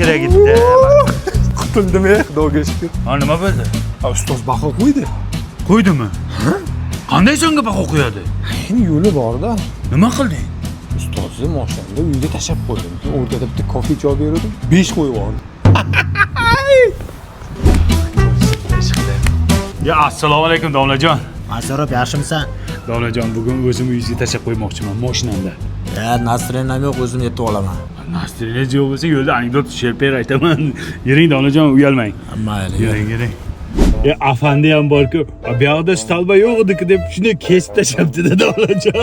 kerak edi. Qutuldim, xudoga shukr. Ha, nima bo'ldi? Ustoz baho qo'ydi. Qo'ydimi? Qanday songa baho qo'yadi? Endi yo'li bor-da. Nima qilding? Ustozni mashinamda uyga tashab qo'ydim. O'rtada bitta kofe ichib berdim. 5 qo'yib oldim. Ya, assalomu alaykum domlajon. Mansurov, yaxshimisan? Domlajon, bugun o'zim uyingizga tashab qo'ymoqchiman mashinamda. Nasrinam yo'q, o'zim yetib olaman. Nasringiz yo'q bo'lsa, yo'lda anekdot sherper aytaman. Yuring domlajon, uyalmang. Mayli. Yuring. Ya, afandi ham bor-ku, bu yoqda stalba yo'q edi-ku deb shuni kesib tashabdi-da domlajon.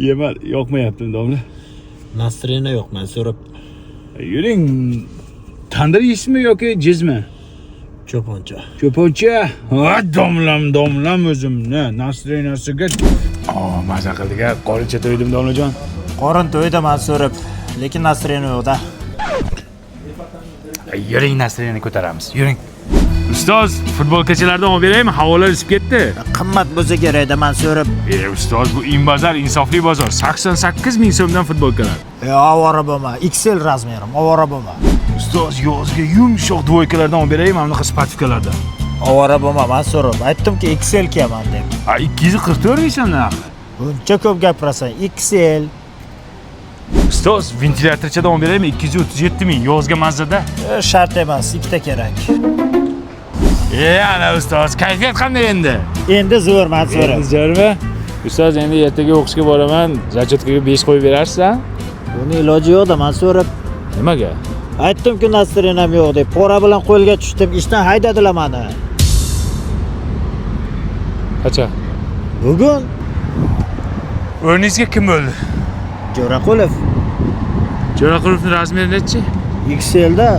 Yemal yoqmayaptimi domla? Nasrina yo'q, Mansurov. Yuring. Tandir yeysizmi yoki jizmi? Cho'poncha. Cho'poncha. Ha, domlam o'zimni Nasrinasiga. Maza qildik-a, qorincha to'ydim domlajon. Qorin to'ydi Mansurov, lekin Nasrina yo'q-da. Yuring, Nasrinani ko'taramiz. Yuring. Ustoz, futbolkachilardan olib beraymi? Havolar isib ketdi. Qimmat bo'lsa kerak-da Mansurov. Ustoz, bu bozor, insofli bozor. 88 ming so'mdan futbolkalar. Ovora bo'lma, XL razmerim, ovora bo'lma. Ustoz, yozga yumshoq dvoykalardan olib beraymi? Mana spatifikalardan. Ovora bo'lma Mansurov, aytdim-ki XL kiyaman deb. 244 deysan-da. Buncha ko'p gapirasan, XL. Ustoz, ventilyatorchadan olib beraymi? 237 ming yozga mazada. Shart emas, ikkita kerak. Ana ustoz, kayfiyat qanday endi? Endi zo'r Mansurov. Zo'rmi? Ustoz, endi ertaga o'qishga boraman. Zachotkaga 5 qo'yib berarsiz-a? Buni iloji yo'q-da Mansurov. Nimaga? Aytdim-ku Nasrinam yo'q deb, pora bilan qo'lga tushdim, ishdan haydadilar meni. Qachon? Bugun O'rningizga kim bo'ldi? Jo'raqulov. Jo'raqulovning razmeri nechi? XL da.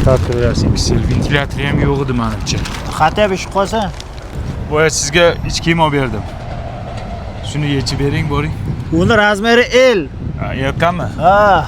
Tartibasiz XL, ventilyatori ham yo'q edi menimcha. Xatib ish qolsa, Boya sizga ichki kiyim olib berdim. Shuni yechib bering, boring. uni razmeri L. Yoqqanmi? Ha.